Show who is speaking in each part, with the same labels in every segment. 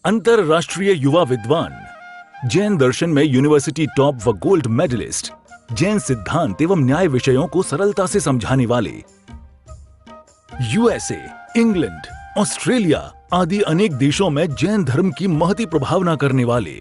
Speaker 1: अंतरराष्ट्रीय युवा विद्वान, जैन दर्शन में यूनिवर्सिटी टॉप व गोल्ड मेडलिस्ट, जैन सिद्धांत एवं न्याय विषयों को सरलता से समझाने वाले, यूएसए, इंग्लैंड, ऑस्ट्रेलिया आदि अनेक देशों में जैन धर्म की महती प्रभावना करने वाले,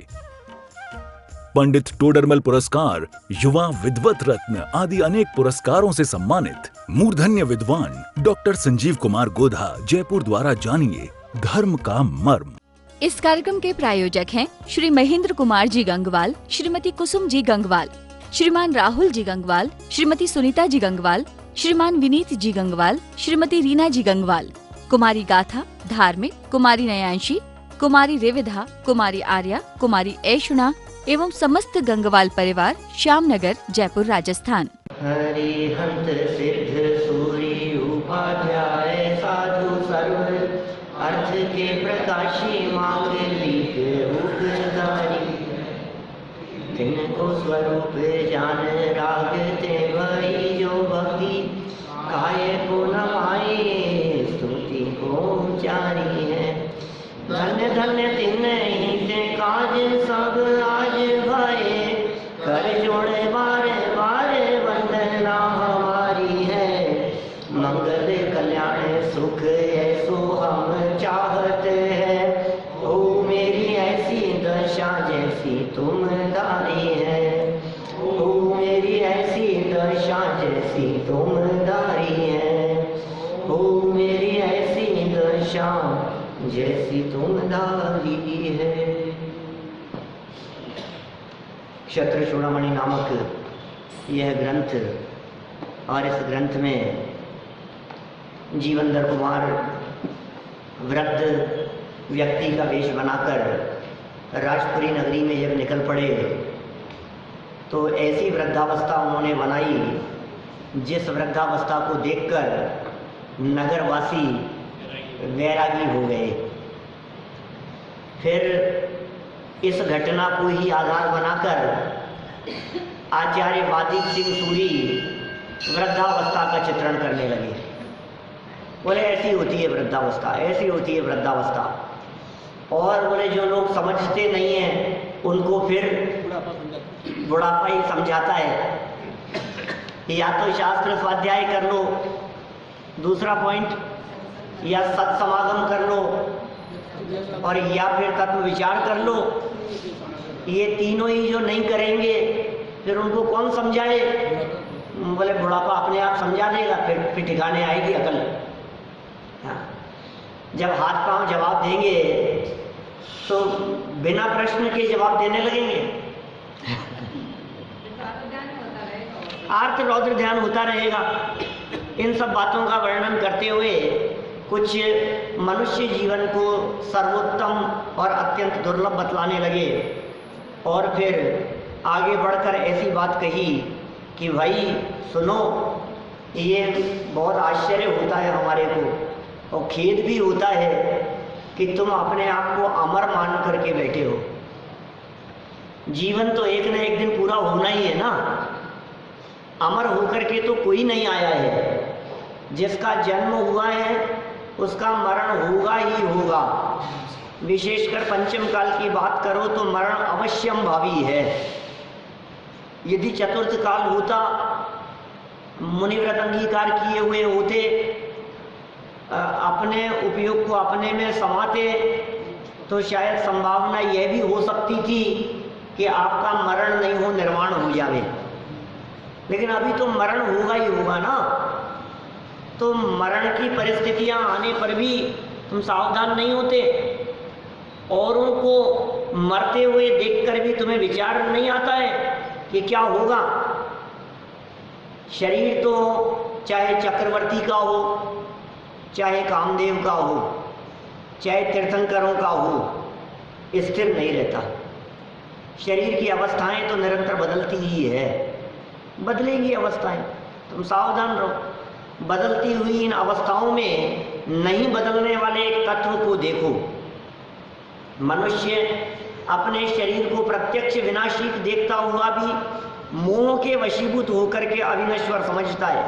Speaker 1: पंडित टोडरमल पुरस्कार, युवा विद्वत रत्न आदि अनेक पुरस्कारों से सम्मानित मूर्धन्य विद्वान डॉक्टर संजीव कुमार गोधा जयपुर द्वारा जानिए धर्म का मर्म।
Speaker 2: इस कार्यक्रम के प्रायोजक हैं श्री महेंद्र कुमार जी गंगवाल, श्रीमती कुसुम जी गंगवाल, श्रीमान राहुल जी गंगवाल, श्रीमती सुनीता जी गंगवाल, श्रीमान विनीत जी गंगवाल, श्रीमती रीना जी गंगवाल, कुमारी गाथा, धार्मिक, कुमारी नयांशी, कुमारी रेविधा, कुमारी आर्या, कुमारी ऐशुणा एवं समस्त गंगवाल परिवार, श्यामनगर, जयपुर, राजस्थान।
Speaker 3: हरिहंत सिद्ध सूरी उपाध्याय साधु सर्व अर्थ के प्रकाशी मांग लीक उपधारी, तिनको स्वरूप जान राग ते वही जो भक्ति, काय को नमाए स्तुति को उचारी है। धन्य धन्य तिन ही ते काज सब आज भाए, कर जोड़े बार बार वंदना हमारी है। मंगल कल्याण सुख ऐसो हम चाहते हैं, हो मेरी ऐसी दशा जैसी तुम दारी है, हो मेरी ऐसी दशा जैसी तुम दारी है, हो मेरी ऐसी दशा जैसी तुम दारी है। क्षत्र चूड़ामणि नामक यह ग्रंथ, और इस ग्रंथ में जीवनधर कुमार वृद्ध व्यक्ति का वेश बनाकर राजपुरी नगरी में जब निकल पड़े तो ऐसी वृद्धावस्था उन्होंने बनाई जिस वृद्धावस्था को देखकर नगरवासी वैरागी हो गए। फिर इस घटना को ही आधार बनाकर आचार्य वादिक सिंह सूरी वृद्धावस्था का चित्रण करने लगे। बोले ऐसी होती है वृद्धावस्था, ऐसी होती है वृद्धावस्था। और बोले जो लोग समझते नहीं हैं उनको फिर बुढ़ापा ही समझाता है। या तो शास्त्र स्वाध्याय कर लो, दूसरा पॉइंट, या सत्समागम कर लो, और या फिर तत्व विचार कर लो। ये तीनों ही जो नहीं करेंगे फिर उनको कौन समझाए। बोले बुढ़ापा अपने आप समझा देगा, फिर ठिकाने आएगी अकल। हाँ। जब हाथ पांव जवाब देंगे तो बिना प्रश्न के जवाब देने लगेंगे। आर्त रौद्र ध्यान होता रहेगा। इन सब बातों का वर्णन करते हुए कुछ मनुष्य जीवन को सर्वोत्तम और अत्यंत दुर्लभ बतलाने लगे, और फिर आगे बढ़कर ऐसी बात कही कि भाई सुनो, ये बहुत आश्चर्य होता है हमारे को, और खेद भी होता है कि तुम अपने आप को अमर मान करके बैठे हो। जीवन तो एक न एक दिन पूरा होना ही है ना। अमर होकर के तो कोई नहीं आया है। जिसका जन्म हुआ है उसका मरण होगा ही होगा। विशेषकर पंचम काल की बात करो तो मरण अवश्यम भावी है। यदि चतुर्थ काल होता, मुनिव्रत अंगीकार किए हुए होते, अपने उपयोग को अपने में समाते, तो शायद संभावना यह भी हो सकती थी कि आपका मरण नहीं हो, निर्वाण हो जावे। लेकिन अभी तो मरण होगा ही होगा ना। तो मरण की परिस्थितियां आने पर भी तुम सावधान नहीं होते। औरों को मरते हुए देखकर भी तुम्हें विचार नहीं आता है कि क्या होगा। शरीर तो चाहे चक्रवर्ती का हो, चाहे कामदेव का हो, चाहे तीर्थंकरों का हो, स्थिर नहीं रहता। शरीर की अवस्थाएं तो निरंतर बदलती ही है, बदलेंगी अवस्थाएं, तुम सावधान रहो। बदलती हुई इन अवस्थाओं में नहीं बदलने वाले एक तत्व को देखो। मनुष्य अपने शरीर को प्रत्यक्ष विनाशिक देखता हुआ भी मोह के वशीभूत होकर के अविनश्वर समझता है,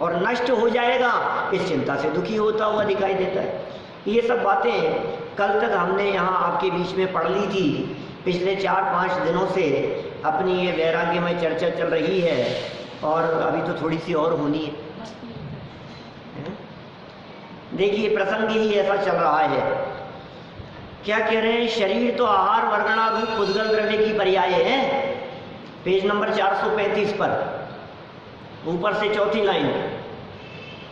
Speaker 3: और नष्ट हो जाएगा इस चिंता से दुखी होता हुआ दिखाई देता है। ये सब बातें कल तक हमने यहाँ आपके बीच में पढ़ ली थी। पिछले 4-5 दिनों से अपनी ये वैराग्य में चर्चा चल रही है और अभी तो थोड़ी सी और होनी है। देखिए प्रसंग ही ऐसा चल रहा है। क्या कह रहे हैं? शरीर तो आहार वर्गणा रूप पुद्गल द्रव्य की पर्याय है। पेज नंबर 435 पर ऊपर से चौथी लाइन।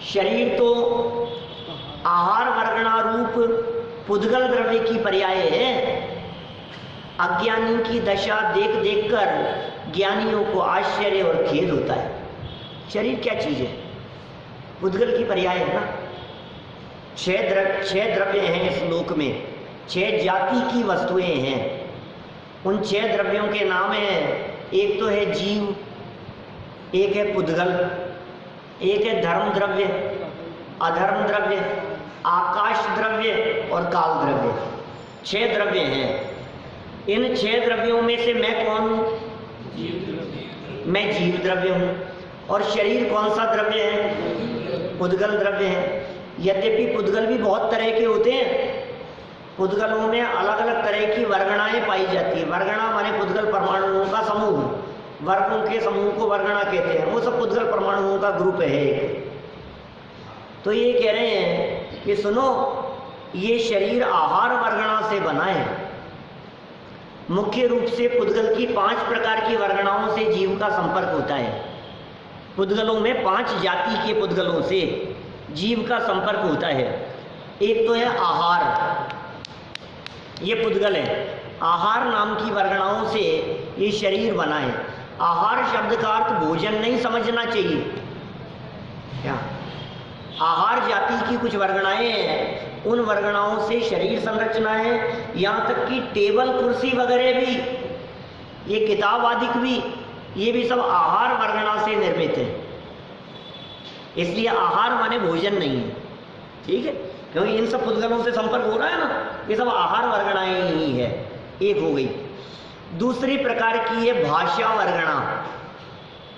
Speaker 3: शरीर तो आहार वर्गणा रूप पुद्गल द्रव्य की पर्याय है। अज्ञानी की दशा देख देख कर ज्ञानियों को आश्चर्य और खेद होता है। शरीर क्या चीज है? पुद्गल की पर्याय है ना। 6 द्रव्य हैं इस लोक में, 6 जाति की वस्तुएं हैं। उन 6 द्रव्यों के नाम हैं, एक तो है जीव, एक है पुद्गल, एक है धर्म द्रव्य, अधर्म द्रव्य, आकाश द्रव्य और काल द्रव्य। 6 द्रव्य हैं। इन 6 द्रव्यों में से मैं कौन हूं? मैं जीव द्रव्य हूं। और शरीर कौन सा द्रव्य है? पुद्गल द्रव्य है। यद्यपि पुद्गल भी बहुत तरह के होते हैं। पुद्गलों में अलग अलग तरह की वर्गणाएं पाई जाती है। वर्गणा माने पुद्गल परमाणुओं का समूह। वर्गों के समूह को वर्गणा कहते हैं। वो सब पुद्गल परमाणुओं का ग्रुप है एक। तो ये कह रहे हैं कि सुनो, ये शरीर आहार वर्गणा से बना है। मुख्य रूप से पुद्गल की 5 प्रकार की वर्गणाओं से जीव का संपर्क होता है। पुद्गलों में 5 जाति के पुद्गलों से जीव का संपर्क होता है। एक तो है आहार, ये पुद्गल है। आहार नाम की वर्गणाओं से ये शरीर बना है। आहार शब्द का अर्थ भोजन नहीं समझना चाहिए। क्या? आहार जाति की कुछ वर्गणाएं हैं, उन वर्गणाओं से शरीर संरचना है। यहाँ तक कि टेबल कुर्सी वगैरह भी, ये किताब आदि भी, ये भी सब आहार वर्गणा से निर्मित है। इसलिए आहार माने भोजन नहीं है, ठीक है, क्योंकि इन सब पुद्गलों से संपर्क हो रहा है ना। ये सब आहार वर्गणाएं ही है। एक हो गई। दूसरी प्रकार की है भाषा वर्गणा,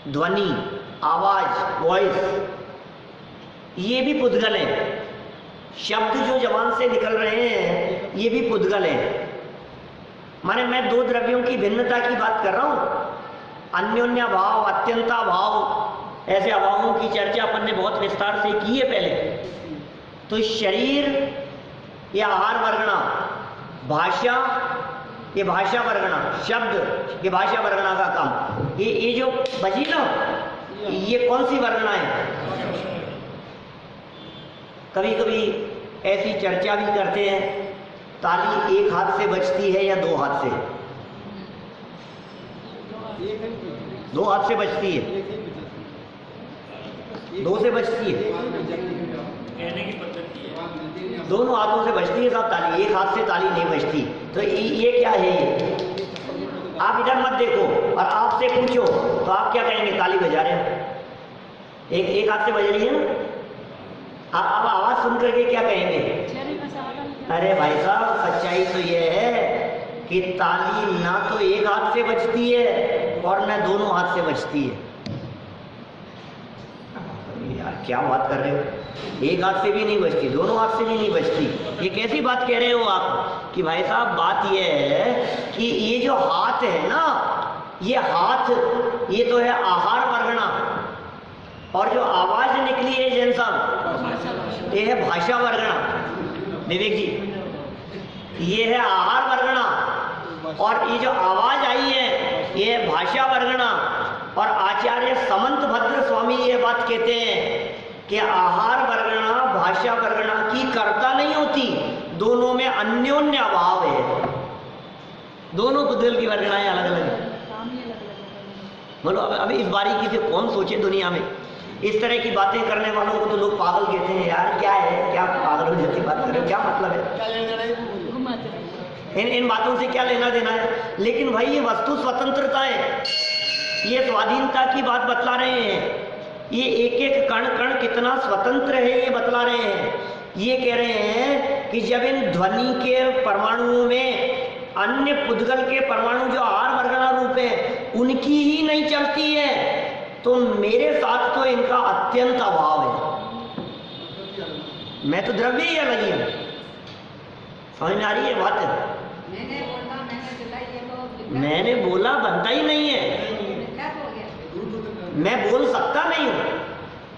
Speaker 3: ध्वनि, आवाज, वॉइस। ये भी पुद्गल है। शब्द जो जबान से निकल रहे हैं ये भी पुद्गल है। माने मैं 2 द्रव्यों की भिन्नता की बात कर रहा हूं। अन्योन्या भाव, अत्यंता भाव, ऐसे अभावों की चर्चा अपन ने बहुत विस्तार से की है पहले। तो शरीर ये आहार वर्गणा, भाषा ये भाषा वर्गणा, शब्द ये भाषा वर्गणा का काम। ये जो बजी ना, ये कौन सी वर्गणा है? कभी कभी ऐसी चर्चा भी करते हैं, ताली एक हाथ से बजती है या 2 हाथ से? 2 हाथ से बजती है, 2 से बजती है, दोनों हाथों से बजती है साहब ताली, एक हाथ से ताली नहीं बजती। तो ये क्या है? ये आप इधर मत देखो और आपसे पूछो तो आप क्या कहेंगे? ताली बजा रहे हो। एक हाथ से बज रही है ना। अब आवाज सुन करके क्या कहेंगे? अरे भाई साहब, सच्चाई तो ये है कि ताली ना तो एक हाथ से बजती है और ना दोनों हाथ से बजती है। यार क्या बात कर रहे हो? एक हाथ से भी नहीं बजती, दोनों हाथ से भी नहीं बजती। ये कैसी बात कह रहे हो आप? कि भाई साहब बात ये है कि ये जो हाथ है ना, ये हाथ ये तो है आहार वर्गणा, और जो आवाज निकली है जैन साहब, ये है भाषा वर्गणा। विवेक जी, ये है आहार वर्गणा, और ये जो आवाज आई है ये है भाषा वर्गणा। और आचार्य समंत भद्र स्वामी ये बात कहते हैं कि आहार वर्गणा भाषा वर्गणा की कर्ता नहीं होती, दोनों में अन्योन्य अभाव है। दोनों पुद्गल की वर्गणाएं अलग अलग है। बोलो अभी इस बारीकी से कौन सोचे दुनिया में? इस तरह की बातें करने वालों को तो लोग पागल कहते हैं। यार क्या है, क्या पागल हो जैसी बात करें, क्या मतलब है? इन बातों से क्या लेना देना है? लेकिन भाई ये वस्तु स्वतंत्रता है, ये स्वाधीनता की बात बतला रहे हैं। ये एक एक कण कण कितना स्वतंत्र है ये बतला रहे हैं। ये कह रहे हैं कि जब इन ध्वनि के परमाणुओं में अन्य पुद्गल के परमाणु जो आहार वर्गणा रूप है उनकी ही नहीं चलती है, तो मेरे साथ तो इनका अत्यंत अभाव है। मैं तो द्रव्य ही अलग ही हूं। समझ में आ रही है बात? मैंने बोला बनता ही नहीं है। मैं बोल सकता नहीं हूँ,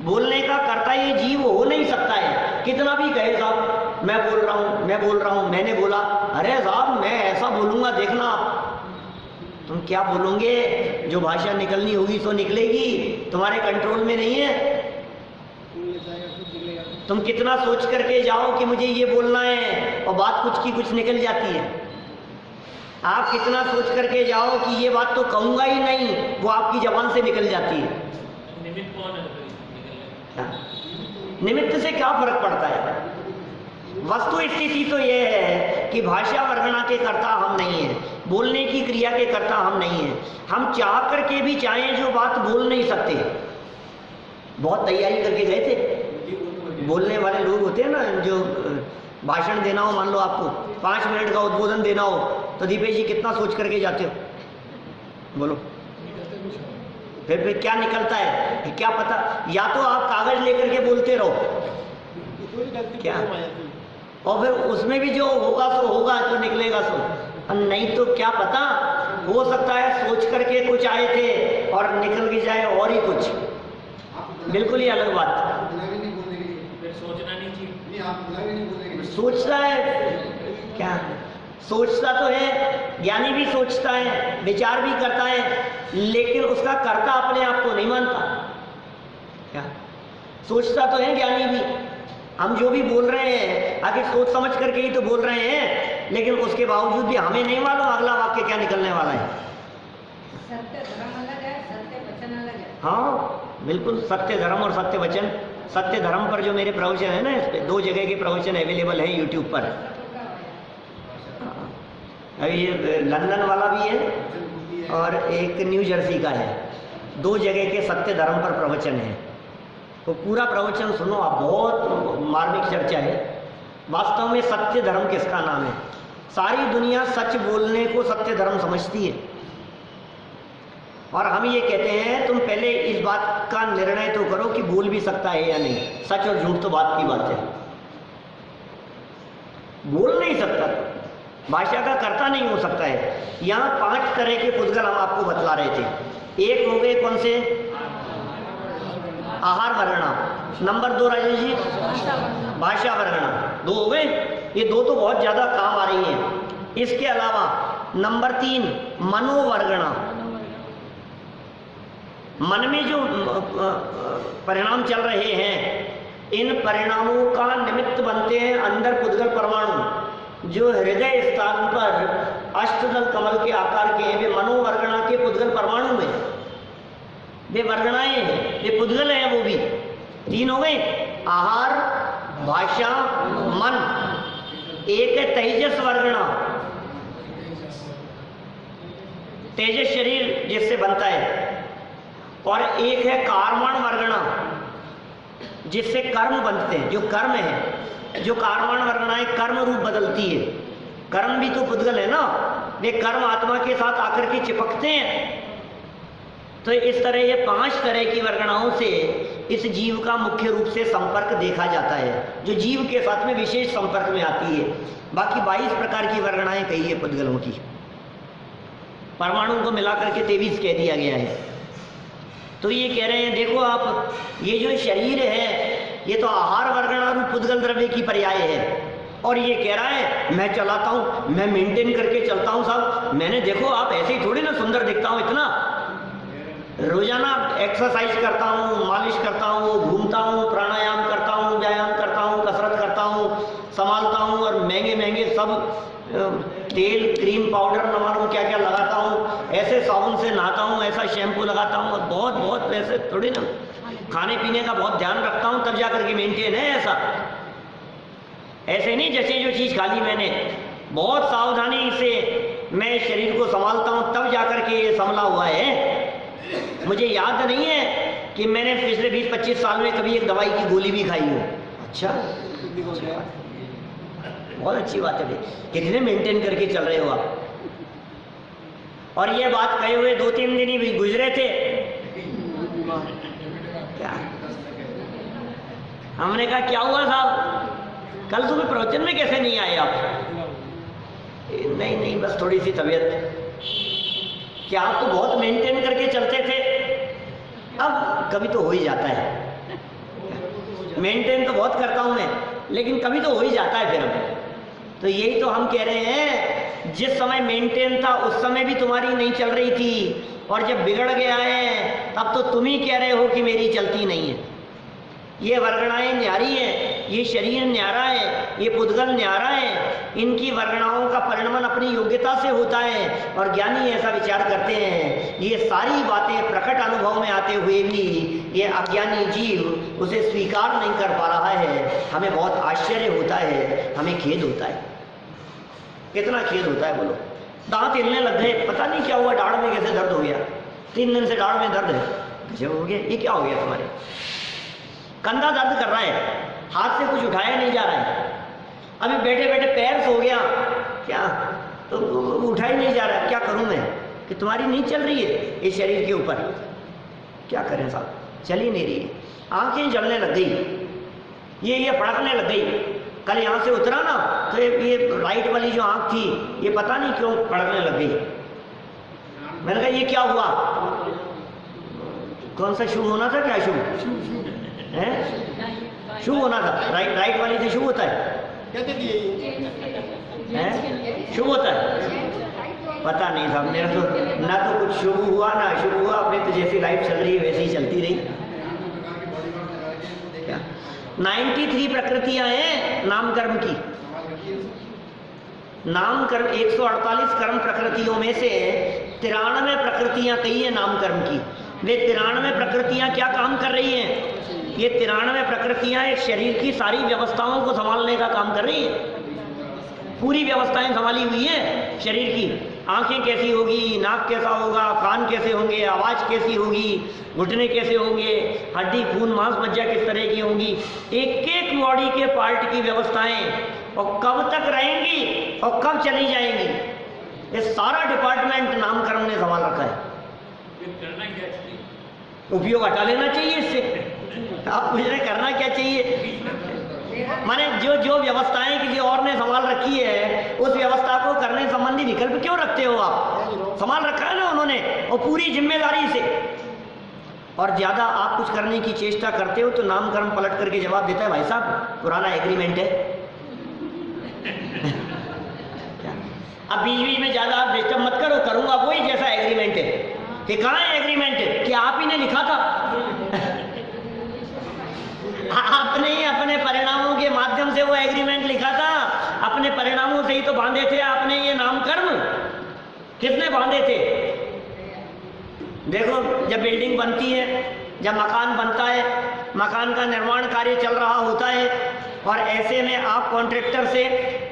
Speaker 3: बोलने का करता ये जीव हो नहीं सकता है। कितना भी कहे साहब मैं बोल रहा हूँ, मैं बोल रहा हूँ, मैंने बोला, अरे साहब मैं ऐसा बोलूंगा देखना आप। तुम क्या बोलोगे? जो भाषा निकलनी होगी सो निकलेगी, तुम्हारे कंट्रोल में नहीं है। तुम कितना सोच करके जाओ कि मुझे ये बोलना है और बात कुछ की कुछ निकल जाती है। आप कितना सोच करके जाओ कि ये बात तो कहूंगा ही नहीं, वो आपकी जबान से निकल जाती है।
Speaker 4: निमित्त कौन है?
Speaker 3: निमित्त से क्या फर्क पड़ता है? वस्तु स्थिति तो ये है कि भाषा वर्णना के कर्ता हम नहीं है, बोलने की क्रिया के कर्ता हम नहीं है। हम चाह करके भी चाहें जो बात बोल नहीं सकते। बहुत तैयारी करके गए थे। बोलने वाले लोग होते हैं ना, जो भाषण देना हो, मान लो आपको 5 मिनट का उद्बोधन देना हो, तो दीपेश जी कितना सोच करके जाते हो? बोलो। फिर क्या निकलता है क्या पता? या तो आप कागज लेकर के बोलते रहो क्या, और फिर उसमें भी जो होगा सो होगा, जो निकलेगा सो, और नहीं तो क्या पता, हो सकता है सोच करके कुछ आए थे और निकल के जाए और ही कुछ, बिल्कुल ही अलग बात।
Speaker 4: सोचना नहीं चाहिए।
Speaker 3: सोचता है क्या? सोचता तो है, ज्ञानी भी सोचता है, विचार भी करता है, लेकिन उसका कर्ता अपने आप को नहीं मानता। क्या? सोचता तो है ज्ञानी भी। हम जो भी बोल रहे हैं आखिर सोच समझ करके ही तो बोल रहे हैं, लेकिन उसके बावजूद भी हमें नहीं मालूम अगला वाक्य क्या निकलने वाला है।
Speaker 5: सत्य धर्म अलग है, सत्य वचन अलग है।
Speaker 3: हाँ बिल्कुल, सत्य धर्म और सत्य वचन। सत्य धर्म पर जो मेरे प्रवचन है ना, इस पे 2 जगह के प्रवचन अवेलेबल है यूट्यूब पर। अभी ये लंदन वाला भी है और एक न्यू जर्सी का है। 2 जगह के सत्य धर्म पर प्रवचन है, तो पूरा प्रवचन सुनो आप। बहुत मार्मिक चर्चा है। वास्तव में सत्य धर्म किसका नाम है? सारी दुनिया सच बोलने को सत्य धर्म समझती है, और हम ये कहते हैं तुम पहले इस बात का निर्णय तो करो कि बोल भी सकता है या नहीं। सच और झूठ तो बात की बात है। बोल नहीं सकता, भाषा का कर्ता नहीं हो सकता है। यहाँ 5 तरह के पुद्गल हम आपको बतला रहे थे। एक हो गए कौन से? आहार वर्णना। नंबर 2 राजेश जी, भाषा वर्णना। 2 हो गए। ये 2 तो बहुत ज्यादा काम आ रही हैं। इसके अलावा नंबर 3 मनोवर्गणा। मन में जो परिणाम चल रहे हैं, इन परिणामों का निमित्त बनते हैं अंदर पुद्गल परमाणु, जो हृदय स्थान पर अष्टदल कमल के आकार के हैं। वे मनोवर्गणा के पुद्गल परमाणु में, वे वर्गणाएं हैं, वे पुद्गल हैं। वो भी 3 हो गए, आहार, भाषा, मन। एक है तेजस वर्गणा, तेजस शरीर जिससे बनता है, और एक है कार्मण वर्गणा, जिससे कर्म बनते हैं, जो कर्म है। जो कार्मण वर्गणाएं कर्म रूप बदलती है। कर्म भी तो पुद्गल है ना, वे कर्म आत्मा के साथ आकर के चिपकते हैं। तो इस तरह ये 5 तरह की वर्गणाओं से इस जीव का मुख्य रूप से संपर्क देखा जाता है, जो जीव के साथ में विशेष संपर्क में आती है। बाकी 22 प्रकार की वर्गणाएं कही है पुद्गलों की। परमाणु को मिलाकर के 23 कह दिया गया है। तो ये कह रहे हैं देखो आप, ये जो शरीर है ये तो आहार वर्गणा रूप पुद्गल द्रव्य की पर्याय है, और ये कह रहा है मैं चलाता हूँ, मैं मेंटेन करके चलता हूँ साहब। मैंने देखो आप ऐसे ही थोड़ी ना सुंदर दिखता हूँ, इतना रोजाना एक्सरसाइज करता हूँ, मालिश करता हूँ, घूमता हूँ, प्राणायाम करता हूँ, व्यायाम करता हूँ, कसरत करता हूँ, संभालता हूँ, और महंगे महंगे सब तेल, क्रीम, पाउडर, न मालूम क्या क्या लगाता हूँ, ऐसे साबुन से नहाता हूँ, ऐसा शैम्पू लगाता हूँ, और बहुत बहुत ऐसे थोड़ी ना, खाने पीने का बहुत ध्यान रखता हूँ, तब जाकर के मेंटेन है। ऐसे नहीं जैसे जो चीज़ खा ली मैंने, बहुत सावधानी से मैं शरीर को संभालता हूँ, तब जाकर के ये संभला हुआ है। मुझे याद नहीं है कि मैंने पिछले 20-25 साल में कभी एक दवाई की गोली भी खाई हो। अच्छा, बहुत अच्छी बात है, कितने मेंटेन करके चल रहे हो आप। और ये बात कहे हुए 2-3 दिन ही गुजरे थे। क्या हमने कहा क्या हुआ साहब, कल सुबह प्रवचन में कैसे नहीं आए आप? नहीं नहीं, बस थोड़ी सी तबीयत। क्या आप तो बहुत मेंटेन करके चलते थे, अब कभी तो हो ही जाता है। मेंटेन तो बहुत करता हूं मैं, लेकिन कभी तो हो ही जाता है फिर। अब तो यही तो हम कह रहे हैं, जिस समय मेंटेन था उस समय भी तुम्हारी नहीं चल रही थी, और जब बिगड़ गया है तब तो तुम ही कह रहे हो कि मेरी चलती नहीं है। ये वर्गणाएं न्यारी हैं, ये शरीर न्यारा है, ये पुद्गल न्यारा है। इनकी वर्गणाओं का परिणमन अपनी योग्यता से होता है, और ज्ञानी ऐसा विचार करते हैं। ये सारी बातें प्रकट अनुभव में आते हुए भी ये अज्ञानी जीव उसे स्वीकार नहीं कर पा रहा है। हमें बहुत आश्चर्य होता है, हमें खेद होता है। कितना खेद होता है बोलो। दांत हिलने लग गए, पता नहीं क्या हुआ, दाढ़ में कैसे दर्द हो गया, 3 दिन से दाढ़ में दर्द है। गजब हो गया, ये क्या हो गया तुम्हारे? कंधा दर्द कर रहा है, हाथ से कुछ उठाया नहीं जा रहा है, अभी बैठे बैठे पैर सो गया, क्या तो उठा ही नहीं जा रहा है। क्या करूं मैं कि तुम्हारी नहीं चल रही है इस शरीर के ऊपर? क्या करें साहब, चल ही नहीं रही है। आंखें जलने लग गई, ये फड़कने लग गई। कल यहाँ से उतरा ना, तो ये राइट वाली जो आंख थी, ये पता नहीं क्यों फड़कने लग गई। मैंने कहा ये क्या हुआ? कौन सा शुभ होना था? क्या शुभ है? शुभ होना था, राइट वाली से शुभ होता है, शुभ होता है। पता नहीं साहब, मेरा तो ना तो कुछ शुभ हुआ ना अशुभ हुआ, अपने तो जैसी लाइफ चल रही है वैसे ही चलती रही। क्या 93 प्रकृतियां हैं नाम कर्म की। नाम कर्म 148 कर्म प्रकृतियों में से 93 प्रकृतियां कही है नाम कर्म की। वे 93 प्रकृतियां क्या काम कर रही हैं? ये 93 प्रकृतियां एक शरीर की सारी व्यवस्थाओं को संभालने का काम कर रही है। पूरी व्यवस्थाएं संभाली हुई है शरीर की। आंखें कैसी होगी, नाक कैसा होगा, कान कैसे होंगे, आवाज़ कैसी होगी, घुटने कैसे होंगे, हड्डी खून मांस मज्जा किस तरह की होंगी, एक एक बॉडी के पार्ट की व्यवस्थाएं, और कब तक रहेंगी और कब चली जाएंगी, ये सारा डिपार्टमेंट नामकर्म ने संभाल रखा है।
Speaker 4: करना क्या चाहिए?
Speaker 3: उपयोग हटा लेना चाहिए इससे। आप पूछ रहे करना क्या चाहिए? माने जो व्यवस्थाएं किसी और ने संभाल रखी है, उस व्यवस्था को करने संबंधी विकल्प क्यों रखते हो आप? संभाल रखा है ना उन्होंने, और पूरी जिम्मेदारी से। और ज्यादा आप कुछ करने की चेष्टा करते हो तो नामकर्म पलट करके जवाब देता है, भाई साहब पुराना एग्रीमेंट है। अब बीच बीच में ज्यादा आप डिस्टर्ब मत करो, करूंगा वही जैसा एग्रीमेंट है। कि कहाँ है एग्रीमेंट? कि आप ही ने लिखा था। आपने ही अपने परिणामों के माध्यम से वो एग्रीमेंट लिखा था, अपने परिणामों से ही तो बांधे थे आपने ये नामकर्म। किसने बांधे थे? देखो, जब बिल्डिंग बनती है, जब मकान बनता है, मकान का निर्माण कार्य चल रहा होता है, और ऐसे में आप कॉन्ट्रैक्टर से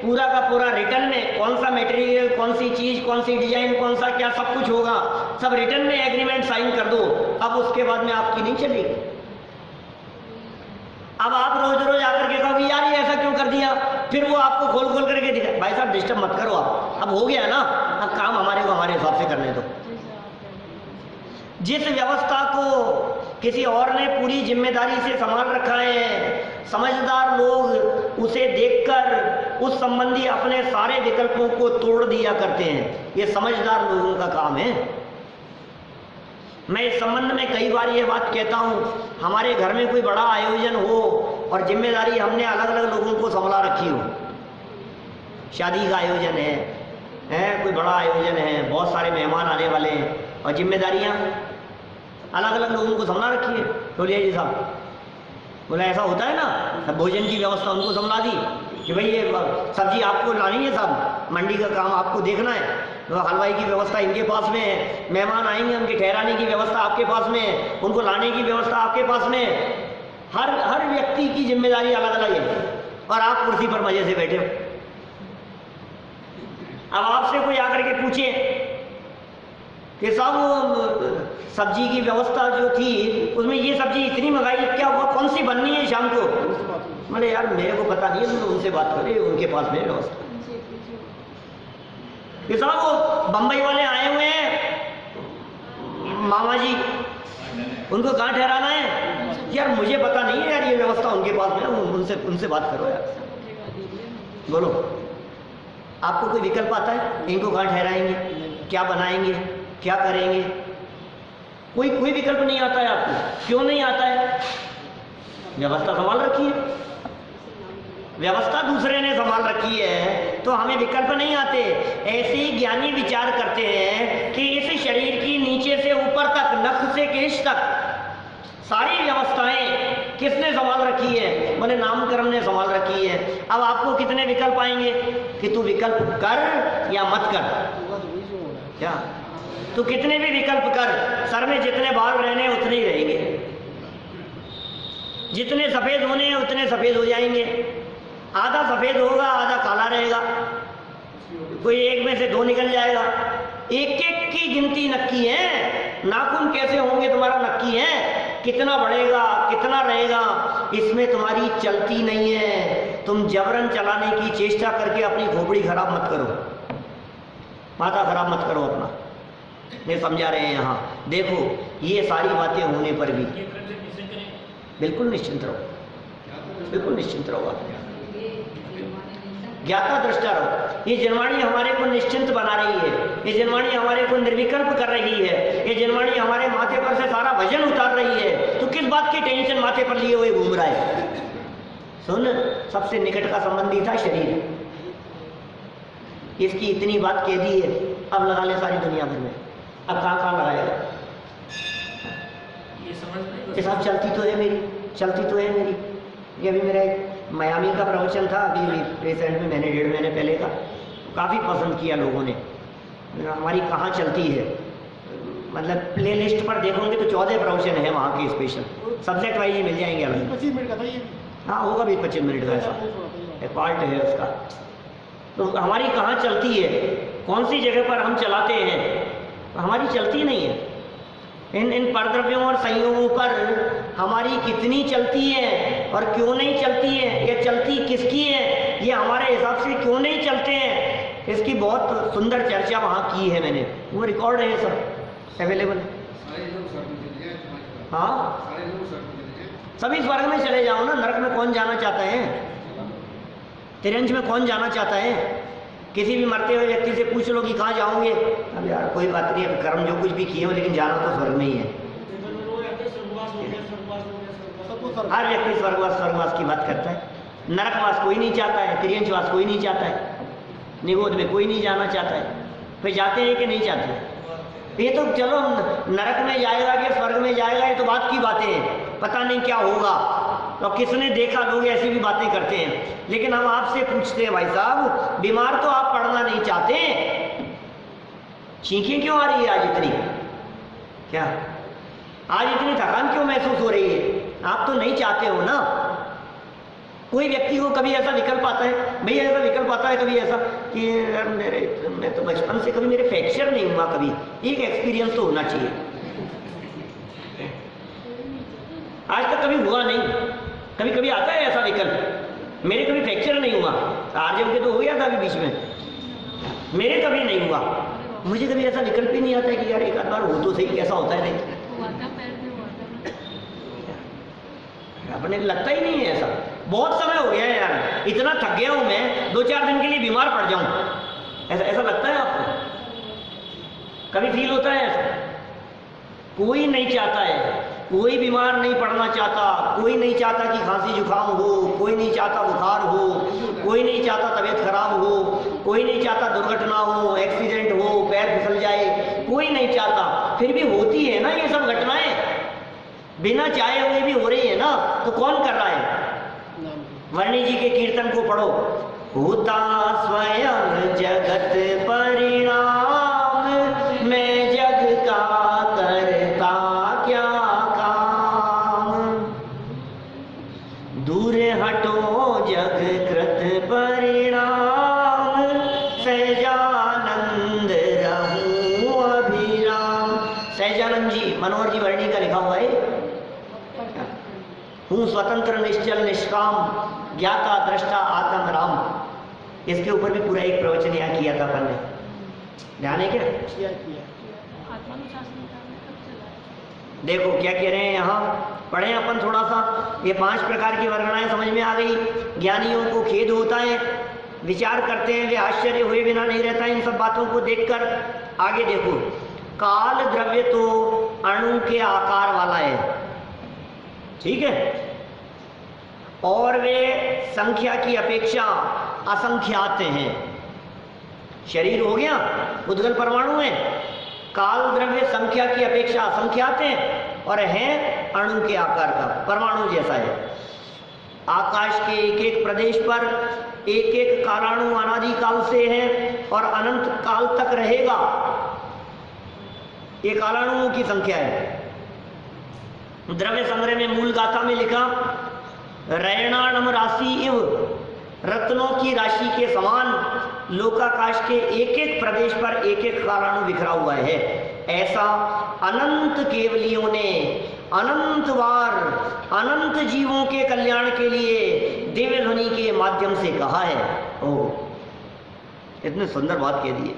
Speaker 3: पूरा का पूरा रिटर्न में कौन सा मटेरियल, कौन सी चीज, कौन सी डिजाइन, कौन सा क्या सब कुछ होगा, सब रिटर्न में एग्रीमेंट साइन कर दो। अब उसके बाद में आपकी नहीं चलेगी। अब आप रोज रोज आकर के कहो यार ये ऐसा क्यों कर दिया, फिर वो आपको खोल खोल करके दिखा। भाई साहब डिस्टर्ब मत करो आप, अब हो गया ना, अब काम हमारे को हमारे हिसाब से करने दो। जिस व्यवस्था को किसी और ने पूरी जिम्मेदारी से संभाल रखा है, समझदार लोग उसे देखकर उस संबंधी अपने सारे विकल्पों को तोड़ दिया करते हैं। ये समझदार लोगों का काम है। मैं इस संबंध में कई बार ये बात कहता हूँ, हमारे घर में कोई बड़ा आयोजन हो और जिम्मेदारी हमने अलग अलग लोगों को संभाला रखी हो, शादी का आयोजन है कोई बड़ा आयोजन है, बहुत सारे मेहमान आने वाले हैं, और जिम्मेदारियाँ अलग अलग लोगों को संभाला रखी है। बोलिए जी साहब, बोला ऐसा होता है ना, भोजन की व्यवस्था उनको संभाला दी कि भाई ये सब्जी आपको लानी है साहब, मंडी का काम आपको देखना है, तो हलवाई की व्यवस्था इनके पास में है, मेहमान आएंगे उनके ठहराने की व्यवस्था आपके पास में है, उनको लाने की व्यवस्था आपके पास में है। हर व्यक्ति की जिम्मेदारी अलग अलग है, और आप कुर्सी पर मजे से बैठे हो। अब आपसे कोई आकर के पूछे कि साहब वो सब्जी की व्यवस्था जो थी उसमें ये सब्जी इतनी मंगाई, क्या वो कौन सी बननी है शाम को? मैंने यार मेरे को पता नहीं है, तुम उनसे बात करें, उनके पास में व्यवस्था। कि साहब वो बम्बई वाले आए हुए हैं मामा जी, उनको कहाँ ठहराना है? यार मुझे पता नहीं है यार, ये व्यवस्था उनके पास में, उनसे बात करो यार। बोलो आपको कोई विकल्प आता है? इनको कहाँ ठहराएंगे, क्या बनाएंगे, क्या करेंगे? कोई विकल्प नहीं आता है आपको। क्यों नहीं आता है? व्यवस्था संभाल रखी है, व्यवस्था दूसरे ने संभाल रखी है, तो हमें विकल्प नहीं आते। ऐसे ही ज्ञानी विचार करते हैं कि इस शरीर की नीचे से ऊपर तक, नख से केश तक सारी व्यवस्थाएं किसने संभाल रखी है? बोले नामकरण ने संभाल रखी है। अब आपको कितने विकल्प आएंगे कि तू विकल्प कर या मत कर? क्या तू कितने भी विकल्प कर, सर में जितने बाल रहने उतने ही रहेंगे, जितने सफेद होने हैं उतने सफेद हो जाएंगे। आधा सफेद होगा, आधा काला रहेगा, कोई एक में से दो निकल जाएगा। एक एक की गिनती नक्की है। नाखून कैसे होंगे तुम्हारा नक्की है, कितना बढ़ेगा, कितना रहेगा, इसमें तुम्हारी चलती नहीं है। तुम जबरन चलाने की चेष्टा करके अपनी खोपड़ी खराब मत करो, माथा खराब मत करो अपना। ये समझा रहे हैं यहाँ। देखो ये सारी बातें होने पर भी बिल्कुल निश्चिंत रहो, बिल्कुल निश्चिंत रहो आप, ज्ञाता दृष्टा रहो। ये जनवाणी हमारे को निश्चिंत बना रही है, ये जनवाणी हमारे को निर्विकल्प कर रही है, ये जनवाणी हमारे माथे पर से सारा वजन उतार रही है। तो किस बात की टेंशन माथे पर लिए हुए घूम रहा है? सुन, सबसे निकट का संबंधी था शरीर, इसकी इतनी बात कह दी है, अब लगा ले सारी दुनिया भर में, अब कहाँ कहाँ लगाएगा? ये सब चलती तो है मेरी, चलती तो है मेरी। ये अभी मेरा एक मियामी का प्रवचन था, अभी रिसेंट में मैंने 1.5 महीने पहले का, काफ़ी पसंद किया लोगों ने। हमारी कहाँ चलती है, मतलब प्ले लिस्ट पर देखोगे तो 14 प्रवचन है वहाँ के स्पेशल, सब्जेक्ट वाइज मिल जाएंगे अलग।
Speaker 6: 25 मिनट का था ये।
Speaker 3: हाँ होगा भी 25 मिनट का, ऐसा एक पार्ट है उसका। तो हमारी कहाँ चलती है, कौन सी जगह पर हम चलाते हैं? हमारी चलती नहीं है। इन परद्रव्यों और संयोगों पर हमारी कितनी चलती है और क्यों नहीं चलती है, या चलती किसकी है, ये हमारे हिसाब से क्यों नहीं चलते हैं, इसकी बहुत सुंदर चर्चा वहाँ की है मैंने, वो रिकॉर्ड है सब अवेलेबल। हाँ सभी स्वर्ग में चले जाओ ना, नरक में कौन जाना चाहता है? तिरंज में कौन जाना चाहता है? किसी भी मरते हुए व्यक्ति से पूछ लो कि कहाँ जाओगे, अब यार कोई बात नहीं, अब कर्म जो कुछ भी किए हो लेकिन जाना तो स्वर्ग में ही है। हर व्यक्ति स्वर्गवास की बात करता है। नरकवास कोई नहीं चाहता है, तिर्यंशवास कोई नहीं चाहता है, निगोद में कोई नहीं जाना चाहता है। फिर जाते हैं कि नहीं जाते? ये तो चलो नरक में जाएगा कि स्वर्ग में जाएगा, ये तो बात की बातें हैं, पता नहीं क्या होगा, तो किसने देखा, लोग ऐसी भी बातें करते हैं। लेकिन हम आपसे पूछते हैं भाई साहब, बीमार तो आप पड़ना नहीं चाहते, चीखें क्यों आ रही है आज इतनी? क्या आज इतनी थकान क्यों महसूस हो रही है? आप तो नहीं चाहते हो ना। कोई व्यक्ति को कभी ऐसा विकल्प आता है, भैया ऐसा विकल्प आता है कभी ऐसा कि यार मैं तो बचपन से कभी मेरे फ्रैक्चर नहीं हुआ, कभी एक एक्सपीरियंस तो होना चाहिए। आज तक कभी हुआ नहीं, कभी कभी आता है ऐसा विकल्प, मेरे कभी फ्रैक्चर नहीं हुआ। आर्जम के तो हो गया था अभी बीच में, मेरे कभी नहीं हुआ। मुझे कभी ऐसा विकल्प ही नहीं आता है कि यार एक आध बार हो तो सही, कैसा होता है नहीं, अपने लगता ही नहीं है ऐसा। बहुत समय हो गया है यार, इतना थक गया हूं मैं, 2-4 दिन के लिए बीमार पड़ जाऊं, ऐसा लगता है आपको? कभी फील होता है ऐसा? कोई नहीं चाहता है, कोई बीमार नहीं पड़ना चाहता, कोई नहीं चाहता कि खांसी जुकाम हो, कोई नहीं चाहता बुखार हो, कोई नहीं चाहता तबीयत खराब हो, कोई नहीं चाहता दुर्घटना हो, एक्सीडेंट हो, पैर फिसल जाए, कोई नहीं चाहता। फिर भी होती है ना ये सब घटनाएं, बिना चाहे हुए भी हो रही है ना, तो कौन कर रहा है? वर्णी जी के कीर्तन को पढ़ो, होता स्वयं जगत परिणाम, मैं जग का करता क्या काम, दूर हटो जग कृत परिणाम, सहजानंद रहूं अभिराम। सहजानंद जी, मनोहर जी वर्णी का लिखा हुआ है, हूँ स्वतंत्र निश्चल निष्काम, ज्ञाता दृष्टा आत्म राम। इसके ऊपर भी पूरा एक प्रवचन यहाँ किया था अपन ने, ध्यान है क्या? देखो क्या कह रहे हैं यहाँ, पढ़े अपन थोड़ा सा। ये 5 प्रकार की वर्णनाएं समझ में आ गई। ज्ञानियों को खेद होता है विचार करते हैं वे आश्चर्य हुए बिना नहीं रहता इन सब बातों को देखकर। आगे देखो, काल द्रव्य तो अणु के आकार वाला है, ठीक है, और वे संख्या की अपेक्षा असंख्यात हैं। शरीर हो गया, उद्गल परमाणु है, काल द्रव्य संख्या की अपेक्षा असंख्यात हैं और हैं अणु के आकार का, परमाणु जैसा है। आकाश के एक एक प्रदेश पर एक एक कालाणु अनादि काल से है और अनंत काल तक रहेगा। ये कालाणुओं की संख्या है। द्रव्य संग्रह में मूल गाथा में लिखा, रैणाणम राशि इव, रत्नों की राशि के समान लोकाकाश के एक एक प्रदेश पर एक एक कालाणु बिखरा हुआ है। ऐसा अनंत केवलियों ने अनंत बार अनंत जीवों के कल्याण के लिए दिव्य ध्वनि के माध्यम से कहा है। ओह, इतने सुंदर बात कह दी है।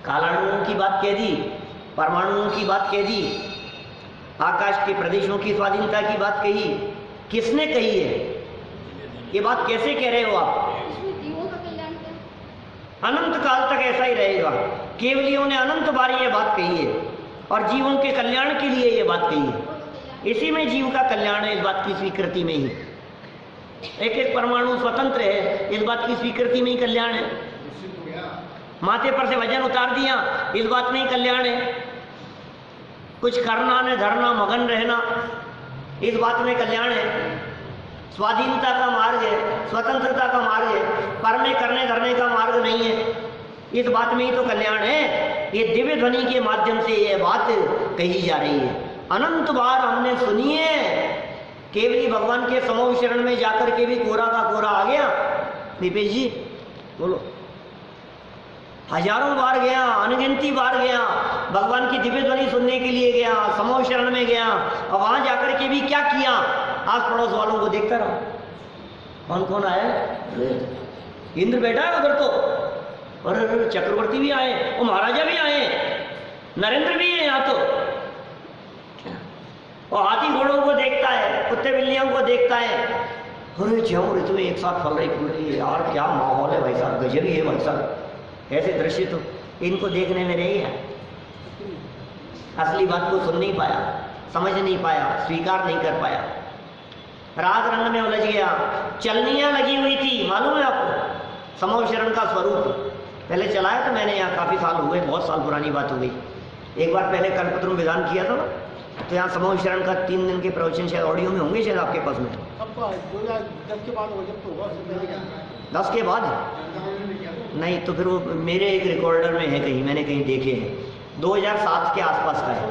Speaker 3: कालाणुओं की बात कह दी, परमाणुओं की बात कह दी, आकाश के प्रदेशों की स्वाधीनता की बात कही। किसने कही है? ये बात कैसे कह रहे हो आप?
Speaker 5: इसमें जीवों का कल्याण क्या?
Speaker 3: अनंत काल तक ऐसा ही रहेगा। केवलियों ने अनंत बार ये बात कही है और जीवों के कल्याण के लिए ये बात कही है। इसी में जीव का कल्याण है, इस बात की स्वीकृति में ही। एक एक परमाणु स्वतंत्र है, इस बात की स्वीकृति में ही कल्याण है। माथे पर से वजन उतार दिया, इस बात में ही कल्याण है। कुछ करना न धरना, मगन रहना, इस बात में कल्याण है। स्वाधीनता का मार्ग है, स्वतंत्रता का मार्ग है, पर में करने धरने का मार्ग नहीं है। इस बात में ही तो कल्याण है। ये दिव्य ध्वनि के माध्यम से ये बात कही जा रही है। अनंत बार हमने सुनी है। केवली भगवान के समूह शरण में जाकर के भी कोरा का कोरा आ गया। दीपेश जी बोलो। हजारों बार गया, अनगिनती बार गया, भगवान की दिव्य ध्वनि सुनने के लिए गया, समूह शरण में गया, और वहां जाकर के भी क्या किया? आस पड़ोस वालों को देखता रहा। कौन कौन आया? इंद्र बैठा है उधर तो, और चक्रवर्ती भी आए, और महाराजा भी आए, नरेंद्र भी है यहाँ तो, और हाथी घोड़ों को देखता है, कुत्ते बिल्लियों को देखता है। अरे ज्यों ऋतु में एक साथ फल रही है यार, क्या माहौल है भाई साहब, गजब ही है भाई साहब। ऐसे दृश्य तो इनको देखने में नहीं है। असली बात को सुन नहीं पाया, समझ नहीं पाया, स्वीकार नहीं कर पाया, राग रंग में उलझ गया। चलनियाँ लगी हुई थी, मालूम है आपको? समूह शरण का स्वरूप पहले चलाया था मैंने यहाँ, काफ़ी साल हुए, बहुत साल पुरानी बात हो गई। एक बार पहले कल्पतरु विधान किया था ना, तो यहाँ समूह शरण का 3 दिन के प्रवचन शायद ऑडियो में होंगे, शायद आपके पास में।
Speaker 6: 10 के बाद हो, जब तो होगा
Speaker 3: 10 के बाद नहीं, तो फिर वो मेरे एक रिकॉर्डर में है, कहीं मैंने कहीं देखे हैं। 2007 के आसपास का है,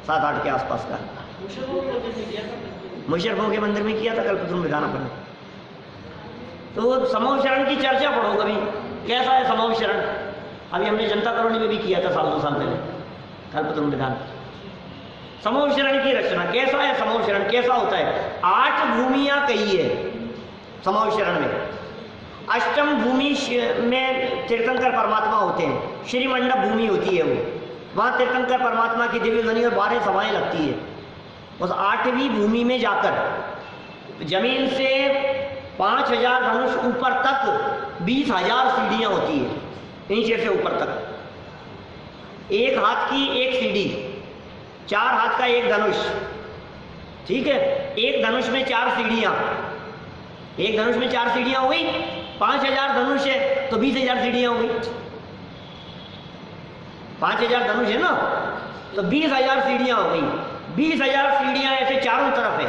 Speaker 3: 7-8 के आसपास का। मुशर्रफों के मंदिर में किया था कल्पतरु विधान अपन। तो समूह शरण की चर्चा पढ़ो कभी, कैसा है समूह शरण। अभी हमने जनता कॉलोनी में भी किया था 1-2 साल पहले कल्पतरु विधान। समूह शरण की रचना कैसा है, समूह शरण कैसा होता है? 8 भूमियां कही है समूह शरण में। अष्टम भूमि में तीर्थंकर परमात्मा होते हैं, श्रीमंडप भूमि होती है वो, वहाँ तीर्थंकर परमात्मा की दिव्य ध्वनि और 12 सभाएं लगती है। उस 8वीं भूमि में जाकर जमीन से 5000 धनुष ऊपर तक 20,000 सीढ़ियाँ होती है, नीचे से ऊपर तक। 1 हाथ की 1 सीढ़ी, 4 हाथ का 1 धनुष, ठीक है। एक धनुष में 4 सीढ़ियाँ, एक धनुष में 4 सीढ़ियाँ हो गई। 5000 धनुष है तो 20,000 सीढ़ियाँ हो गई। 5000 धनुष है ना, तो 20,000 सीढ़ियाँ हो गई। 20,000 सीढ़ियाँ ऐसे चारों तरफ है,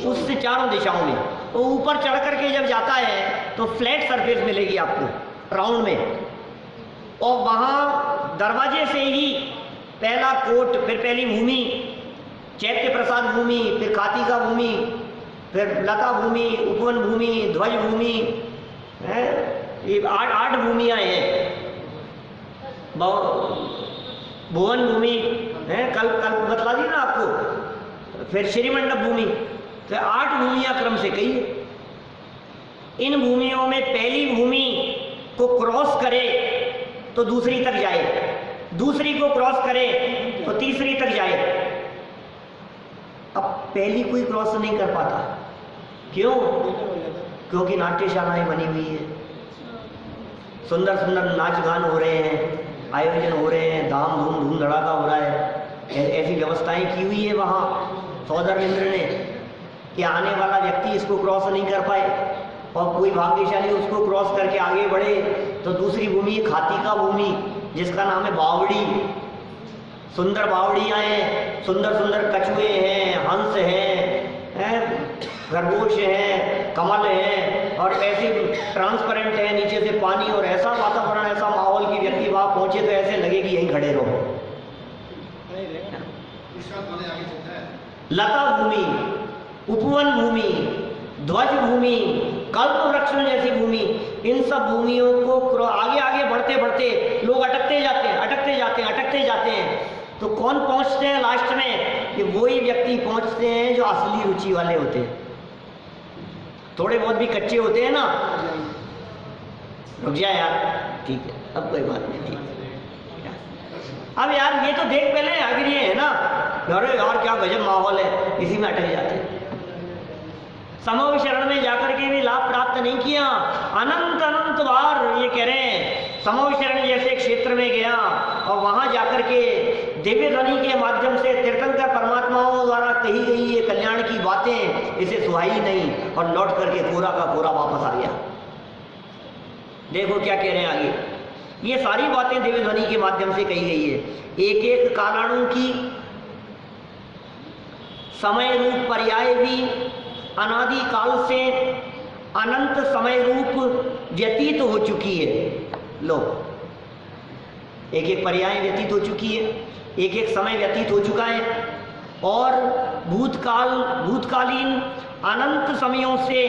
Speaker 3: उससे चारों दिशाओं में। वो ऊपर चढ़ करके जब जाता है तो फ्लैट सरफेस मिलेगी आपको राउंड में, और वहाँ दरवाजे से ही पहला कोट, फिर पहली भूमि चैत्य प्रसाद भूमि, फिर खातिका भूमि, फिर लता भूमि, उपवन भूमि, ध्वज भूमि है। ये 8 भूमियाँ हैं। भुवन भूमि है, कल बतला दी ना आपको। फिर श्रीमंडप भूमि, तो 8 भूमियाँ क्रम से कही है। इन भूमियों में पहली भूमि को क्रॉस करे तो दूसरी तक जाए, दूसरी को क्रॉस करे तो तीसरी तक जाए। अब पहली कोई क्रॉस नहीं कर पाता, क्यों? क्योंकि नाट्यशालाएं बनी हुई है, सुंदर सुंदर नाच गान हो रहे हैं, आयोजन हो रहे हैं, धाम धूम धूम धड़ाका हो रहा है। ऐसी व्यवस्थाएं की हुई है वहाँ सौदर इंद्र ने कि आने वाला व्यक्ति इसको क्रॉस नहीं कर पाए, और कोई भाग्यशाली उसको क्रॉस करके आगे बढ़े तो दूसरी भूमि है खातिका भूमि, जिसका नाम है बावड़ी। सुंदर बावड़ियाँ हैं, सुंदर सुंदर कछुए हैं, हंस हैं, खरगोश हैं, कमल हैं, और ऐसे ट्रांसपेरेंट है नीचे से पानी, और ऐसा वातावरण, ऐसा माहौल कि व्यक्ति वहाँ पहुँचे तो ऐसे लगे कि यहीं खड़े रहो। लता भूमि, उपवन भूमि, ध्वज भूमि, कल्प वृक्ष जैसी भूमि, इन सब भूमियों को आगे आगे बढ़ते बढ़ते लोग अटकते जाते हैं, अटकते जाते हैं, अटकते जाते हैं। तो कौन पहुंचते हैं लास्ट में? कि वही व्यक्ति पहुंचते हैं जो असली रुचि वाले होते हैं। थोड़े बहुत भी कच्चे होते हैं ना, रुक जा यार, ठीक है, अब कोई बात नहीं, ठीक है। अब यार ये तो देख पहले, अगर ये है ना, अरे यार क्या गजब माहौल है, इसी में अटक जाते हैं। समूह शरण में जाकर के भी लाभ प्राप्त नहीं किया, अनंत अनंत बार ये कह रहे हैं, समूह शरण जैसे क्षेत्र में गया और वहां जाकर के दिव्य ध्वनि के माध्यम से तीर्थंकर परमात्माओं द्वारा कही गई ये कल्याण की बातें इसे सुहाई नहीं, और लौट करके कोरा का कोरा वापस आ गया। देखो क्या कह रहे हैं आगे, ये सारी बातें दिव्य ध्वनि के माध्यम से कही गई है। एक एक कालाणु की समय रूप पर्याय भी अनादि काल से अनंत समय रूप व्यतीत हो चुकी है। लो, एक एक पर्याय व्यतीत हो चुकी है, एक एक समय व्यतीत हो चुका है, और भूतकालीन अनंत समयों से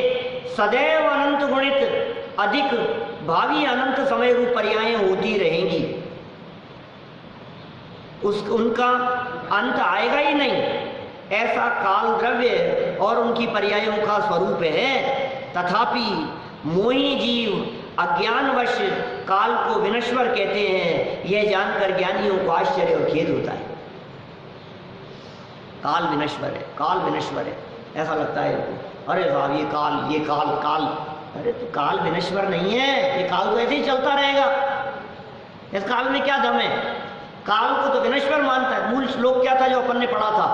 Speaker 3: सदैव अनंत गुणित अधिक भावी अनंत समय रूप पर्याय होती रहेंगी। उनका अंत आएगा ही नहीं, ऐसा काल द्रव्य और उनकी पर्यायों का स्वरूप है। तथापि मोही जीव अज्ञानवश काल को विनश्वर कहते हैं, यह जानकर ज्ञानियों को आश्चर्य और खेद होता है। काल विनश्वर है, काल विनश्वर है, ऐसा लगता है इनको, अरे साहब ये काल, अरे तो काल विनश्वर नहीं है, ये काल तो ऐसे ही चलता रहेगा, इस काल में क्या दम है? काल को तो विनश्वर मानता है। मूल श्लोक क्या था जो अपन ने पढ़ा था?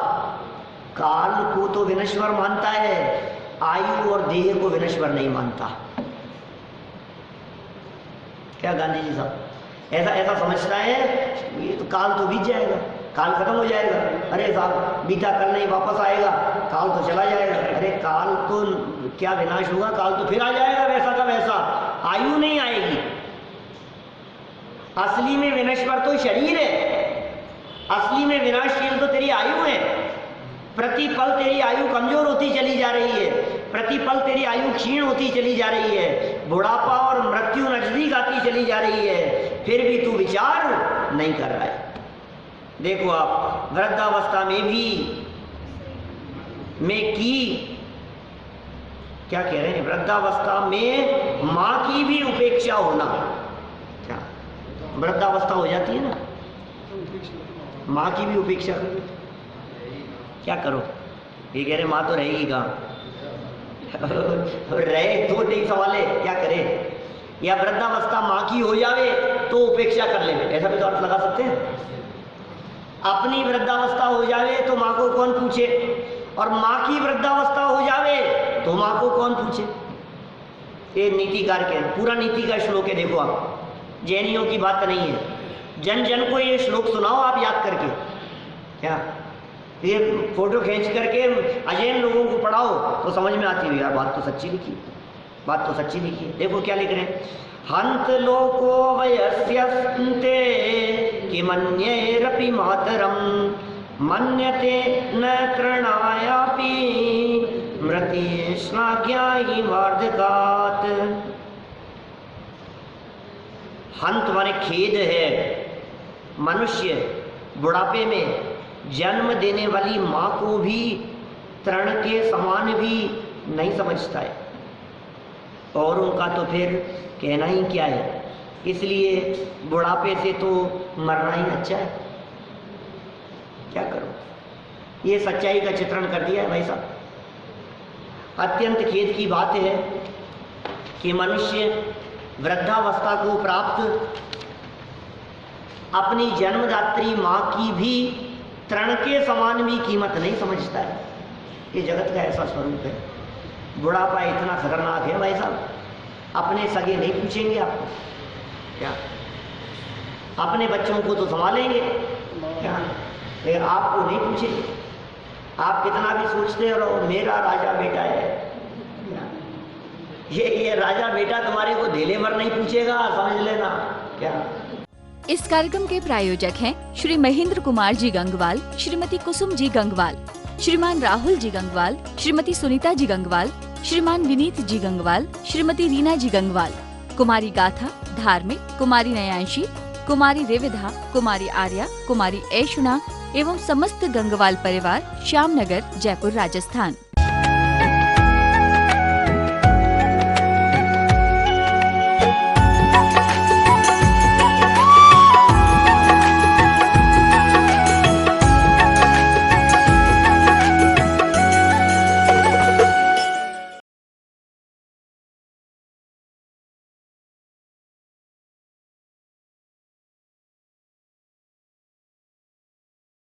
Speaker 3: काल को तो विनश्वर मानता है, आयु और देह को विनश्वर नहीं मानता। क्या गांधी जी साहब ऐसा समझता है, ये तो काल तो बीत जाएगा, काल खत्म हो जाएगा, अरे साहब बीता कल नहीं वापस आएगा, काल तो चला जाएगा। अरे काल तो क्या विनाश होगा, काल तो फिर आ जाएगा वैसा का वैसा, आयु नहीं आएगी। असली में विनश्वर तो शरीर है, असली में विनाशशील तो तेरी आयु है। प्रतिपल तेरी आयु कमजोर होती चली जा रही है, प्रतिपल तेरी आयु क्षीण होती चली जा रही है, बुढ़ापा और मृत्यु नजदीक आती चली जा रही है, फिर भी तू विचार नहीं कर रहा है। देखो आप वृद्धावस्था में भी क्या कह रहे हैं, वृद्धावस्था में माँ की भी उपेक्षा होना। क्या वृद्धावस्था हो जाती है ना, माँ की भी उपेक्षा करो, क्या करो? ये कह रहे माँ तो रहेगी कहाँ रहे तो नहीं सवाल है, क्या करे? या वृद्धावस्था माँ की हो जावे तो उपेक्षा कर ले, ऐसा भी तो अर्थ लगा सकते हैं। अपनी वृद्धावस्था हो जावे तो माँ को कौन पूछे, और माँ की वृद्धावस्था हो जावे तो माँ को कौन पूछे। ये नीतिकार के पूरा नीति का श्लोक है, देखो आप, जैनियों की बात नहीं है। जन जन को ये श्लोक सुनाओ आप याद करके, क्या ये फोटो खींच करके अजैन लोगों को पढ़ाओ तो समझ में आती है, यार बात तो सच्ची लिखी, बात तो सच्ची लिखी है। देखो क्या लिख रहे हैं, हंत लोको वयस्यन्ते किमन्यैरपि मातरम मन्यते न तृणायापि मृतिश्नाज्ञाहि वार्धकात्। हंत माने खेद है, मनुष्य बुढ़ापे में जन्म देने वाली माँ को भी तृण के समान भी नहीं समझता है, और उनका तो फिर कहना ही क्या है। इसलिए बुढ़ापे से तो मरना ही अच्छा है, क्या करो। ये सच्चाई का चित्रण कर दिया है भाई साहब। अत्यंत खेद की बात है कि मनुष्य वृद्धावस्था को प्राप्त अपनी जन्मदात्री माँ की भी तृण के समान भी कीमत नहीं समझता है। ये जगत का ऐसा स्वरूप है। बुढ़ापा इतना खतरनाक है भाई साहब, अपने सगे नहीं पूछेंगे आपको क्या, अपने बच्चों को तो संभालेंगे क्या, लेकिन आपको नहीं पूछेंगे। आप कितना भी सोचते रहो मेरा राजा बेटा है, ये राजा बेटा तुम्हारे को धेले भर नहीं पूछेगा, समझ लेना क्या।
Speaker 2: इस कार्यक्रम के प्रायोजक हैं श्री महेंद्र कुमार जी गंगवाल, श्रीमती कुसुम जी गंगवाल, श्रीमान राहुल जी गंगवाल, श्रीमती सुनीता जी गंगवाल, श्रीमान विनीत जी गंगवाल, श्रीमती रीना जी गंगवाल, कुमारी गाथा धार्मिक, कुमारी नयांशी, कुमारी रेविधा, कुमारी आर्या, कुमारी ऐशुना एवं समस्त गंगवाल परिवार, श्यामनगर, जयपुर, राजस्थान।